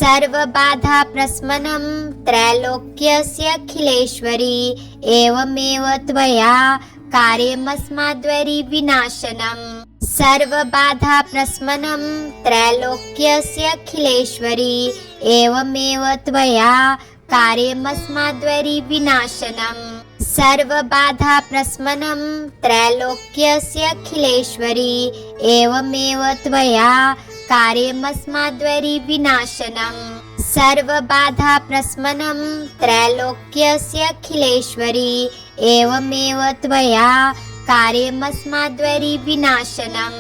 सर्वबाधाप्रशमनं त्रैलोक्यस्याखिलेश्वरी एवमेव त्वया कार्यमस्माद्वैरी विनाशनम्। सर्वबाधाप्रशमनं त्रैलोक्यस्याखिलेश्वरी एवमेव त्वया कार्यमस्माद्वैरी विनाशनम्। सर्वबाधाप्रशमनं त्रैलोक्यस्याखिलेश्वरी एवमेव त्वया कार्यमस्माद्वैरी विनाशनम्। सर्वबाधाप्रशमनं त्रैलोक्यस्याखिलेश्वरी एवमेव त्वया कार्यमस्माद्वैरी विनाशनम्।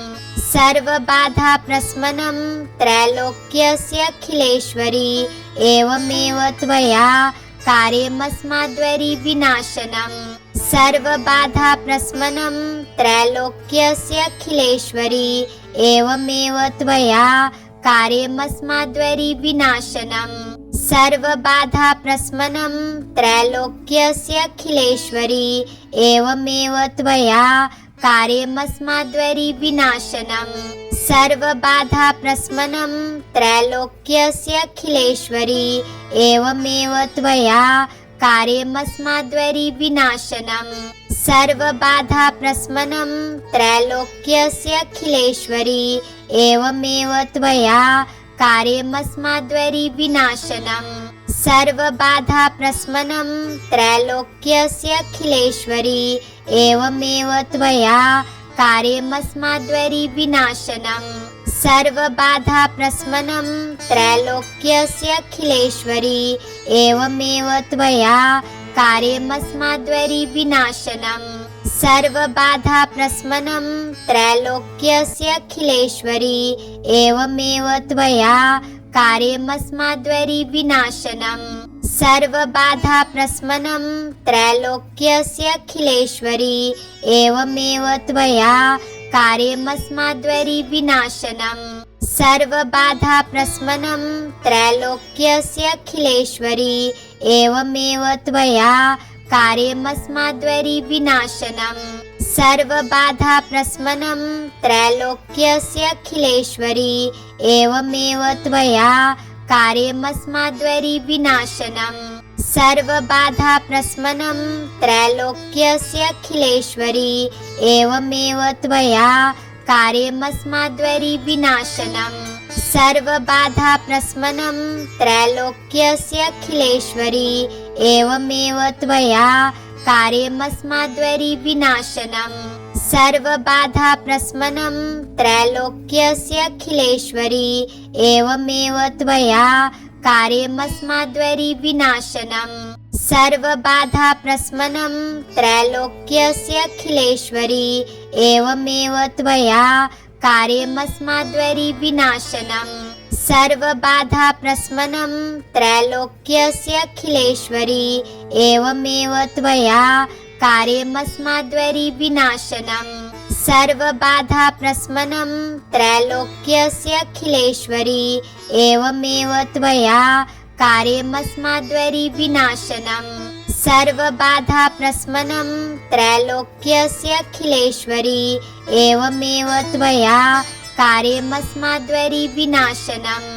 सर्वबाधाप्रशमनं त्रैलोक्यस्याखिलेश्वरी एवमेव त्वया कार्यमस्माद्वैरी विनाशनम्। सर्वबाधाप्रशमनं त्रैलोक्यस्याखिलेश्वरी एवमेव त्वया कार्यमस्माद्वैरी विनाशनम्। सर्वबाधाप्रशमनं त्रैलोक्यस्याखिलेश्वरी एवमेव त्वया कार्यमस्माद्वैरी विनाशनम्। सर्वबाधाप्रशमनं त्रैलोक्यस्याखिलेश्वरी एवमेव त्वया कार्यमस्माद्वैरी विनाशनम्। सर्वबाधाप्रशमनं त्रैलोक्यस्याखिलेश्वरी एवमेव त्वया कार्यमस्माद्वैरी विनाशनम्। सर्वबाधाप्रशमनं त्रैलोक्यस्याखिलेश्वरी एवमेव त्वया कार्यमस्माद्वैरी विनाशनम्। सर्वबाधाप्रशमनं त्रैलोक्यस्याखिलेश्वरी एवमेव त्वया कार्यमस्माद्वैरी विनाशनम्। सर्वबाधाप्रशमनं त्रैलोक्यस्याखिलेश्वरी एवमेव त्वया कार्यमस्माद्वैरी विनाशनम्। सर्वबाधाप्रशमनं त्रैलोक्यस्याखिलेश्वरी एवमेव त्वया कार्यमस्माद्वैरी विनाशनम्। सर्वबाधाप्रशमनं त्रैलोक्यस्याखिलेश्वरी एवमेव त्वया कार्यमस्माद्वैरी विनाशनम्। सर्वबाधाप्रशमनं त्रैलोक्यस्याखिलेश्वरी एवमेव त्वया कार्यमस्माद्वैरी विनाशनम्। सर्वबाधाप्रशमनं त्रैलोक्यस्याखिलेश्वरी एवमेव त्वया कार्यमस्माद्वैरी विनाशनम्। सर्वबाधाप्रशमनं त्रैलोक्यस्याखिलेश्वरी एवमेव त्वया कार्यमस्माद्वैरी विनाशनम्। सर्वबाधाप्रशमनं त्रैलोक्यस्याखिलेश्वरी एवमेव त्वया कार्यमस्माद्वैरी विनाशनम्। सर्वबाधाप्रशमनं त्रैलोक्यस्याखिलेश्वरी एवमेव त्वया कार्यमस्माद्वैरी विनाशनम्। सर्वबाधाप्रशमनं त्रैलोक्यस्याखिलेश्वरी एवमेव त्वया कार्यमस्माद्वैरी विनाशनम्। सर्वबाधाप्रशमनं त्रैलोक्यस्याखिलेश्वरी एवमेव त्वया कार्यमस्माद्वैरी विनाशनम्। सर्वबाधाप्रशमनं त्रैलोक्यस्याखिलेश्वरी एवमेव त्वया कार्यमस्माद्वैरी विनाशनम्।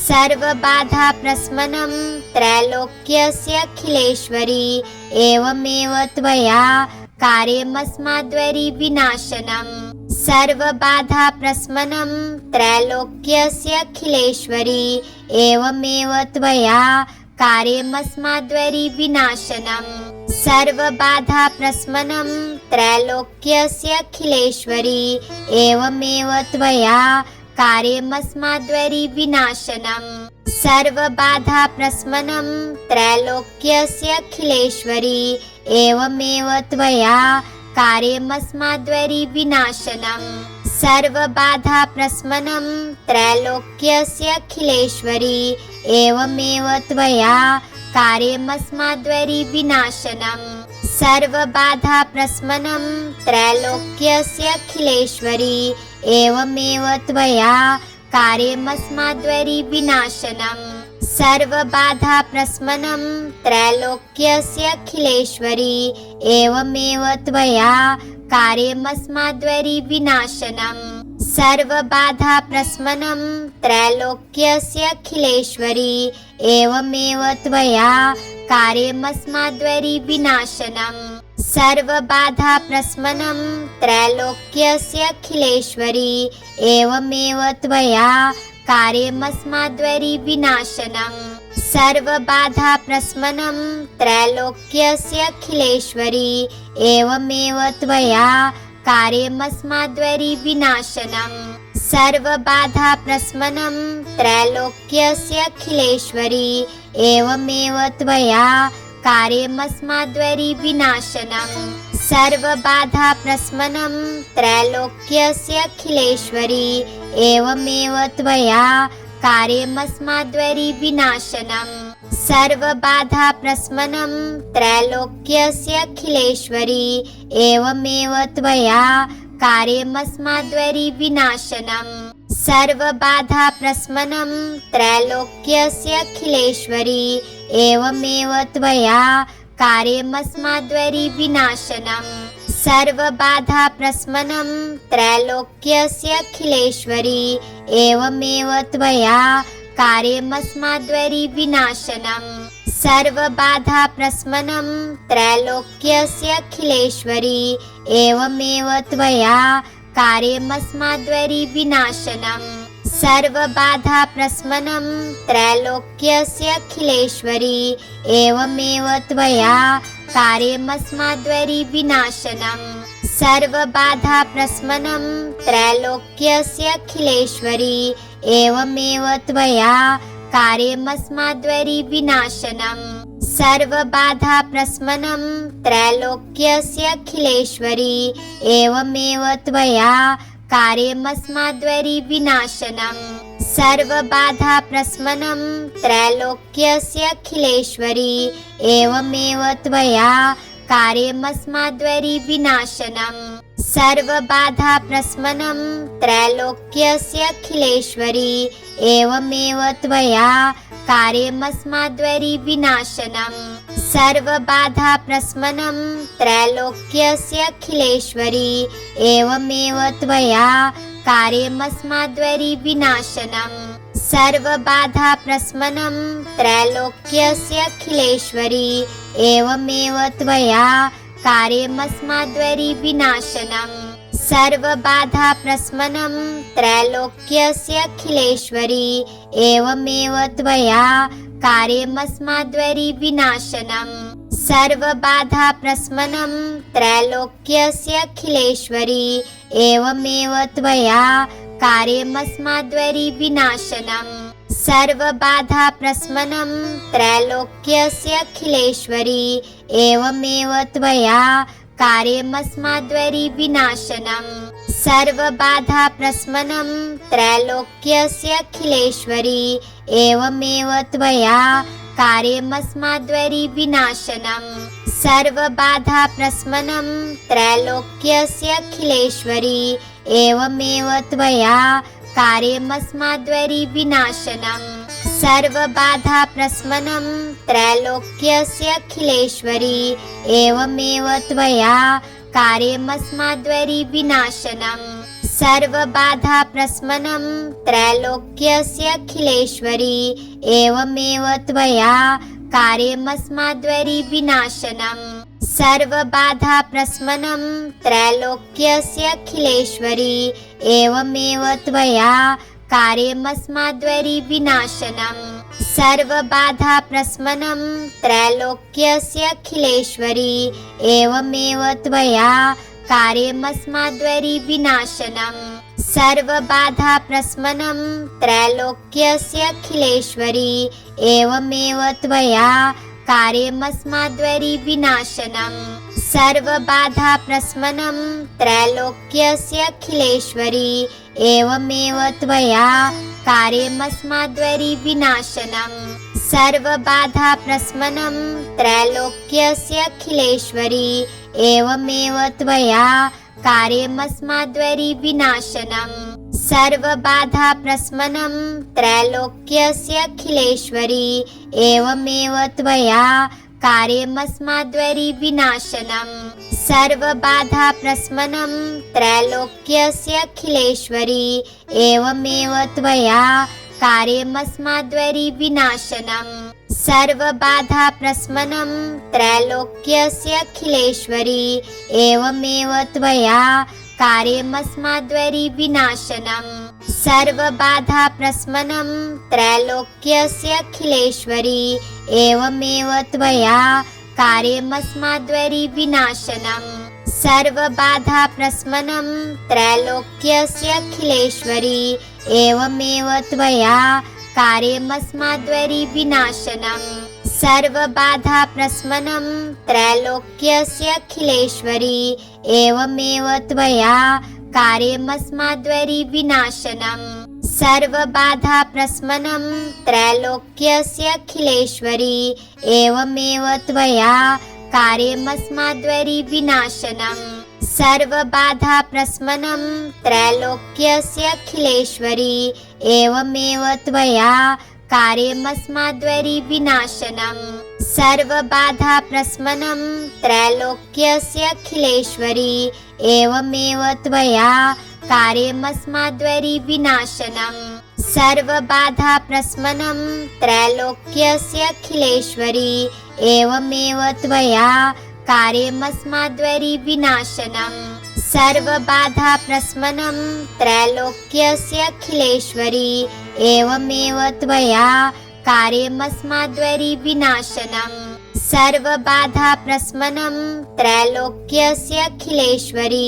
सर्वबाधाप्रशमनं त्रैलोक्यस्याखिलेश्वरी एवमेव त्वया कार्यमस्माद्वैरी विनाशनम्। सर्वबाधाप्रशमनं त्रैलोक्यस्याखिलेश्वरी एवमेव त्वया कार्यमस्माद्वैरी विनाशनम्। सर्वबाधाप्रशमनं त्रैलोक्यस्याखिलेश्वरी एवमेव त्वया कार्यमस्माद्वैरी विनाशनम्। सर्वबाधाप्रशमनं त्रैलोक्यस्याखिलेश्वरी एवमेव त्वया कार्यमस्माद्वैरी विनाशनम्। सर्वबाधाप्रशमनं त्रैलोक्यस्याखिलेश्वरी एवमेव त्वया कार्यमस्माद्वैरी विनाशनम्। सर्वबाधाप्रशमनं त्रैलोक्यस्याखिलेश्वरी एवमेव त्वया कार्यमस्माद्वैरी विनाशनम्। सर्वबाधाप्रशमनं त्रैलोक्यस्याखिलेश्वरी एवमेव त्वया कार्यमस्माद्वैरी विनाशनम्। सर्वबाधाप्रशमनं त्रैलोक्यस्याखिलेश्वरी एवमेव त्वया कार्यमस्माद्वरि विनाशनम् सर्वबाधाप्रशमनं त्रैलोक्यस्याखिलेश्वरी एवमेव त्वया कार्यमस्माद्वरि विनाशनम् सर्वबाधाप्रशमनं त्रैलोक्यस्याखिलेश्वरी एवमेव त्वया कार्यमस्माद्वरि विनाशनम् सर्वबाधाप्रशमनं त्रैलोक्यस्याखिलेश्वरी एवमेव त्वया कार्यमस्माद्वरि विनाशनम् सर्वबाधाप्रशमनं त्रैलोक्यस्याखिलेश्वरी एवमेव त्वया कार्यमस्माद्वरि विनाशनम् सर्वबाधाप्रशमनं त्रैलोक्यस्याखिलेश्वरी एवमेव त्वया कार्यमस्माद्वरि विनाशनम् सर्वबाधाप्रशमनं त्रैलोक्यस्याखिलेश्वरी एवमेव त्वया कार्यमस्माद्वरि विनाशनम् सर्वबाधाप्रशमनं त्रैलोक्यस्याखिलेश्वरी एवमेव त्वया कार्यमस्माद्वरि विनाशनम् सर्वबाधाप्रशमनं त्रैलोक्यस्याखिलेश्वरी एवमेव त्वया कार्यमस्माद्वरि विनाशनम् सर्वबाधाप्रशमनं त्रैलोक्यस्याखिलेश्वरी एवमेव त्वया कार्यमस्माद्वरि विनाशनम् सर्वबाधाप्रशमनं त्रैलोक्यस्याखिलेश्वरी एवमेव त्वया कार्यमस्माद्वरि विनाशनम् सर्वबाधाप्रशमनं त्रैलोक्यस्याखिलेश्वरी एवमेव त्वया कार्यमस्माद्वरि विनाशनम् सर्वबाधाप्रशमनं त्रैलोक्यस्याखिलेश्वरी एवमेव त्वया कार्यमस्माद्वरि विनाशनम् सर्वबाधाप्रशमनं त्रैलोक्यस्याखिलेश्वरी एवमेव त्वया कार्यमस्माद्वरि विनाशनम् सर्वबाधाप्रशमनं त्रैलोक्यस्याखिलेश्वरी एवमेव त्वया कार्यमस्माद्वरि विनाशनम् सर्वबाधाप्रशमनं त्रैलोक्यस्याखिलेश्वरी एवमेव त्वया कार्यमस्माद्वरि विनाशनम् सर्वबाधाप्रशमनं त्रैलोक्यस्याखिलेश्वरी एवमेव त्वया कार्यमस्माद्वरि विनाशनम् सर्वबाधाप्रशमनं त्रैलोक्यस्याखिलेश्वरी एवमेव त्वया कार्यमस्माद्वरि विनाशनम् सर्वबाधाप्रशमनं त्रैलोक्यस्याखिलेश्वरी एवमेव त्वया कार्यमस्माद्वरि विनाशनम् सर्वबाधाप्रशमनं त्रैलोक्यस्याखिलेश्वरी एवमेव त्वया कार्यमस्माद्वरि विनाशनम् सर्वबाधाप्रशमनं त्रैलोक्यस्याखिलेश्वरी एवमेव त्वया कार्यमस्माद्वरि विनाशनम् सर्वबाधाप्रशमनं त्रैलोक्यस्याखिलेश्वरी एवमेव त्वया कार्यमस्माद्वरि विनाशनम् सर्वबाधाप्रशमनं त्रैलोक्यस्याखिलेश्वरी एवमेव त्वया कार्यमस्माद्वरि विनाशनम् सर्वबाधाप्रशमनं त्रैलोक्यस्याखिलेश्वरी एवमेव त्वया कार्यमस्माद्वरि विनाशनम् सर्वबाधाप्रशमनं त्रैलोक्यस्याखिलेश्वरी एवमेव त्वया कार्यमस्माद्वरि विनाशनम् सर्वबाधाप्रशमनं त्रैलोक्यस्याखिलेश्वरी एवमेव त्वया कार्यमस्माद्वरि विनाशनम् सर्वबाधाप्रशमनं त्रैलोक्यस्याखिलेश्वरी एवमेव त्वया कार्यमस्माद्वरि विनाशनम् सर्वबाधाप्रशमनं त्रैलोक्यस्याखिलेश्वरी एवमेव त्वया कार्यमस्माद्वरि विनाशनम् सर्वबाधाप्रशमनं त्रैलोक्यस्याखिलेश्वरी एवमेव त्वया कार्यमस्माद्वरि विनाशनम् सर्वबाधाप्रशमनं त्रैलोक्यस्याखिलेश्वरी एवमेव त्वया कार्यमस्माद्वरी विनाशनम् सर्वबाधाप्रशमनं त्रैलोक्यस्याखिलेश्वरी एवमेव त्वया कार्यमस्माद्वरी विनाशनम् सर्वबाधाप्रशमनं त्रैलोक्यस्याखिलेश्वरी एवमेव त्वया कार्यमस्माद्वरी विनाशनम् सर्वबाधाप्रशमनं त्रैलोक्यस्याखिलेश्वरी एवमेव त्वया कार्यमस्माद्वरी विनाशनम् सर्वबाधाप्रशमनं त्रैलोक्यस्याखिलेश्वरी एवमेव त्वया कार्यमस्माद्वरी विनाशनम् सर्वबाधाप्रशमनं त्रैलोक्यस्याखिलेश्वरी एवमेव त्वया कार्यमस्माद्वरी विनाशनम् सर्वबाधाप्रशमनं त्रैलोक्यस्याखिलेश्वरी एवमेव त्वया कार्यमस्माद्वरी विनाशनम् सर्वबाधाप्रशमनं त्रैलोक्यस्याखिलेश्वरी एवमेव त्वया कार्यमस्माद्वरी विनाशनम् सर्वबाधाप्रशमनं त्रैलोक्यस्याखिलेश्वरी एवमेव त्वया कार्यमस्माद्वरी विनाशनम् सर्वबाधाप्रशमनं त्रैलोक्यस्याखिलेश्वरी एवमेव त्वया कार्यमस्माद्वरी विनाशनम् सर्वबाधाप्रशमनं त्रैलोक्यस्याखिलेश्वरी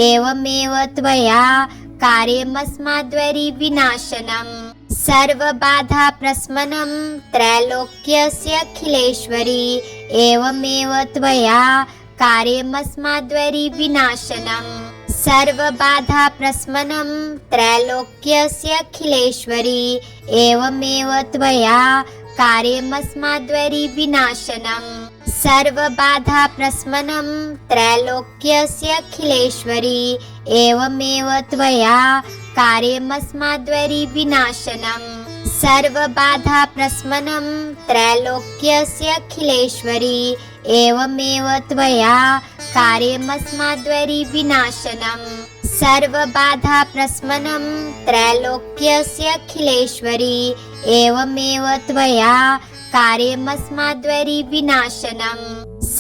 एवमेव त्वया कार्यमस्माद्वरी विनाशनम् सर्वबाधाप्रशमनं त्रैलोक्यस्याखिलेश्वरी एवमेव त्वया कार्यमस्माद्वरी विनाशनम् सर्वबाधाप्रशमनं त्रैलोक्यस्याखिलेश्वरी एवमेव त्वया कार्यमस्माद्वरी विनाशनम् सर्वबाधाप्रशमनं त्रैलोक्यस्याखिलेश्वरी एवमेव त्वया कार्यमस्माद्वरी विनाशनम् सर्वबाधाप्रशमनं त्रैलोक्यस्याखिलेश्वरी एवमेव त्वया कार्यमस्माद्वरी विनाशनम् सर्वबाधाप्रशमनं त्रैलोक्यस्याखिलेश्वरी एवमेव त्वया कार्यमस्माद्वरी विनाशनम्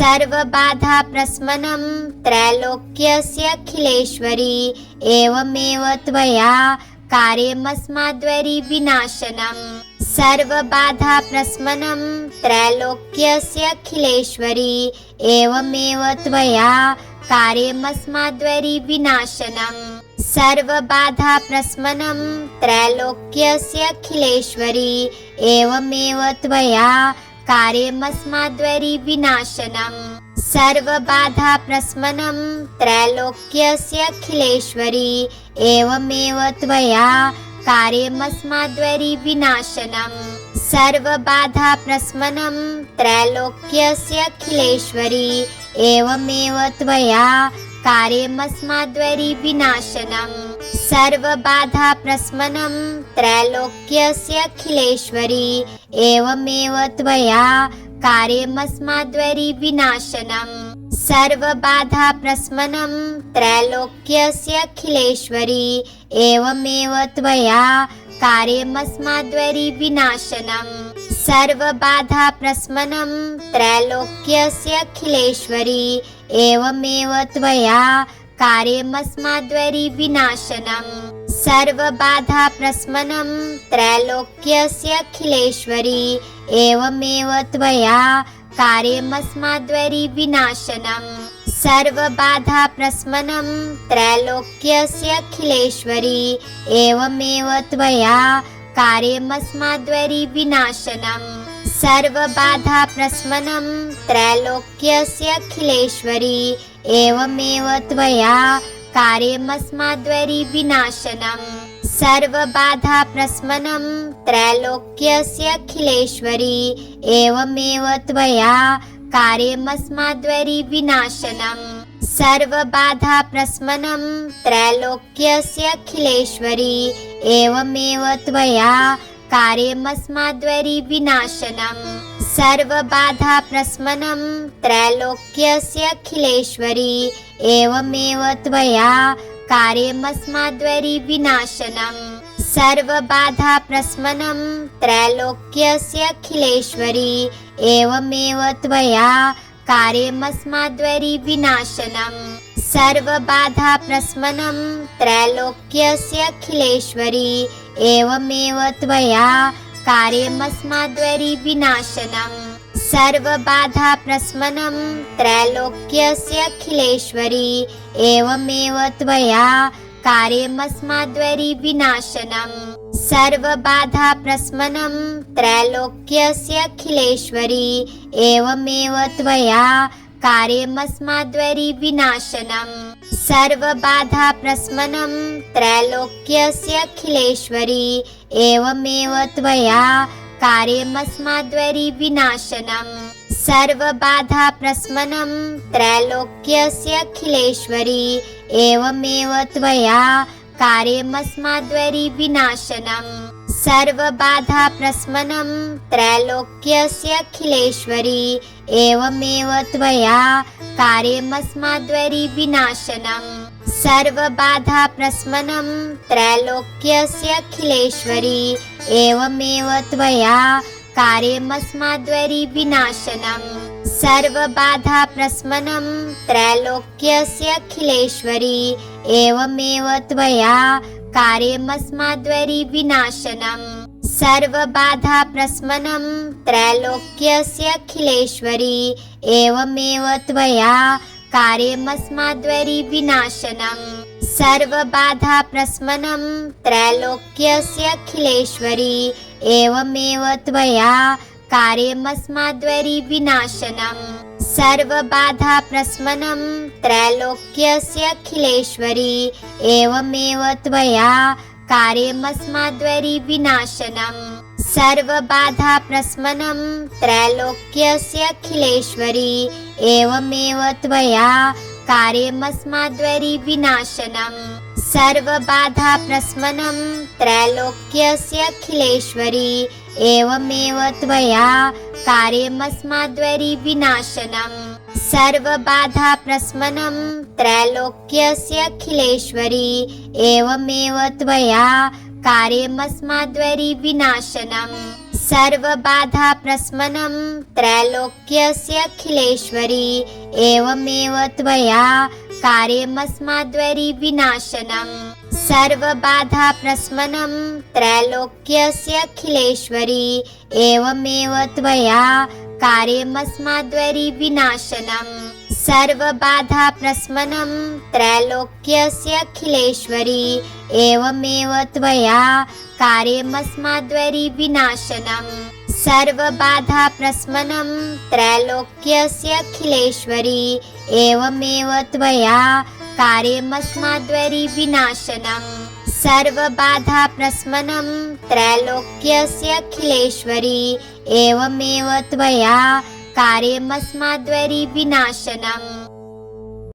सर्वबाधाप्रशमनं त्रैलोक्यस्याखिलेश्वरी एवमेव त्वया कार्यमस्माद्वरी विनाशनम् सर्वबाधाप्रशमनं त्रैलोक्यस्याखिलेश्वरी एवमेव त्वया कार्यमस्माद्वरी विनाशनम् सर्वबाधाप्रशमनं त्रैलोक्यस्याखिलेश्वरी एवमेव त्वया कार्यमस्माद्वरी विनाशनम् सर्वबाधाप्रशमनं त्रैलोक्यस्याखिलेश्वरी एवमेव त्वया कार्यमस्माद्वरी विनाशनम् सर्वबाधाप्रशमनं त्रैलोक्यस्याखिलेश्वरी एवमेव त्वया कार्यमस्माद्वरी विनाशनम् सर्वबाधाप्रशमनं त्रैलोक्यस्याखिलेश्वरी एवमेव त्वया कार्यमस्माद्वरी विनाशनम् सर्वबाधाप्रशमनं त्रैलोक्यस्याखिलेश्वरी एवमेव त्वया कार्यमस्माद्वरी विनाशनम् सर्वबाधाप्रशमनं त्रैलोक्यस्याखिलेश्वरी एवमेव त्वया कार्यमस्माद्वरी विनाशनम् सर्वबाधाप्रशमनं त्रैलोक्यस्याखिलेश्वरी एवमेव त्वया कार्यमस्माद्वरी विनाशनम् सर्वबाधाप्रशमनं त्रैलोक्यस्याखिलेश्वरी एवमेव त्वया कार्यमस्माद्वरी विनाशनम् सर्वबाधाप्रशमनं त्रैलोक्यस्याखिलेश्वरी एवमेव त्वया कार्यमस्माद्वरी विनाशनम् सर्वबाधाप्रशमनं त्रैलोक्यस्याखिलेश्वरी एवमेव त्वया कार्यमस्माद्वरी विनाशनम् सर्वबाधाप्रशमनं त्रैलोक्यस्याखिलेश्वरी एवमेव त्वया कार्यमस्माद्वरी विनाशनम् सर्वबाधाप्रशमनं त्रैलोक्यस्याखिलेश्वरी एवमेव त्वया कार्यमस्माद्वरि विनाशनम् सर्वबाधाप्रशमनं त्रैलोक्यस्याखिलेश्वरी एवमेव त्वया कार्यमस्माद्वरि विनाशनम् सर्वबाधाप्रशमनं त्रैलोक्यस्याखिलेश्वरी एवमेव त्वया कार्यमस्माद्वरि विनाशनम् सर्वबाधाप्रशमनं त्रैलोक्यस्याखिलेश्वरी एवमेव त्वया कार्यमस्माद्वरि विनाशनम् सर्वबाधाप्रशमनं त्रैलोक्यस्याखिलेश्वरी एवमेव त्वया कार्यमस्माद्वरि विनाशनम् सर्वबाधाप्रशमनं त्रैलोक्यस्याखिलेश्वरी एवमेव त्वया कार्यमस्माद्वरि विनाशनम् सर्वबाधाप्रशमनं त्रैलोक्यस्याखिलेश्वरी एवमेव त्वया कार्यमस्माद्वरि विनाशनम् सर्वबाधाप्रशमनं त्रैलोक्यस्याखिलेश्वरी एवमेव त्वया कार्यमस्माद्वरि विनाशनम् सर्वबाधाप्रशमनं त्रैलोक्यस्याखिलेश्वरी एवमेव त्वया कार्यमस्माद्वरि विनाशनम् सर्वबाधाप्रशमनं त्रैलोक्यस्याखिलेश्वरी एवमेव त्वया कार्यमस्माद्वरि विनाशनम् सर्वबाधाप्रशमनं त्रैलोक्यस्याखिलेश्वरी एवमेव त्वया कार्यमस्माद्वरि विनाशनम् सर्वबाधाप्रशमनं त्रैलोक्यस्याखिलेश्वरी एवमेव त्वया कार्यमस्माद्वरि विनाशनम् सर्वबाधाप्रशमनं त्रैलोक्यस्याखिलेश्वरी एवमेव त्वया कार्यमस्माद्वरि विनाशनम् सर्वबाधाप्रशमनं त्रैलोक्यस्याखिलेश्वरी एवमेव त्वया कार्यमस्माद्वरि विनाशनम् सर्वबाधाप्रशमनं त्रैलोक्यस्याखिलेश्वरी एवमेव त्वया कार्यमस्माद्वरि विनाशनम् सर्वबाधाप्रशमनं त्रैलोक्यस्याखिलेश्वरी एवमेव त्वया कार्यमस्माद्वरि विनाशनम् सर्वबाधाप्रशमनं त्रैलोक्यस्याखिलेश्वरी एवमेव त्वया कार्यमस्माद्वरि विनाशनम् सर्वबाधाप्रशमनं त्रैलोक्यस्याखिलेश्वरी एवमेव त्वया कार्यमस्माद्वरि विनाशनम् सर्वबाधाप्रशमनं त्रैलोक्यस्याखिलेश्वरी एवमेव त्वया कार्यमस्माद्वरि विनाशनम् सर्वबाधाप्रशमनं त्रैलोक्यस्याखिलेश्वरी एवमेव त्वया कार्यमस्माद्वरि विनाशनम् सर्वबाधाप्रशमनं त्रैलोक्यस्याखिलेश्वरी एवमेव त्वया कार्यमस्माद्वरि विनाशनम्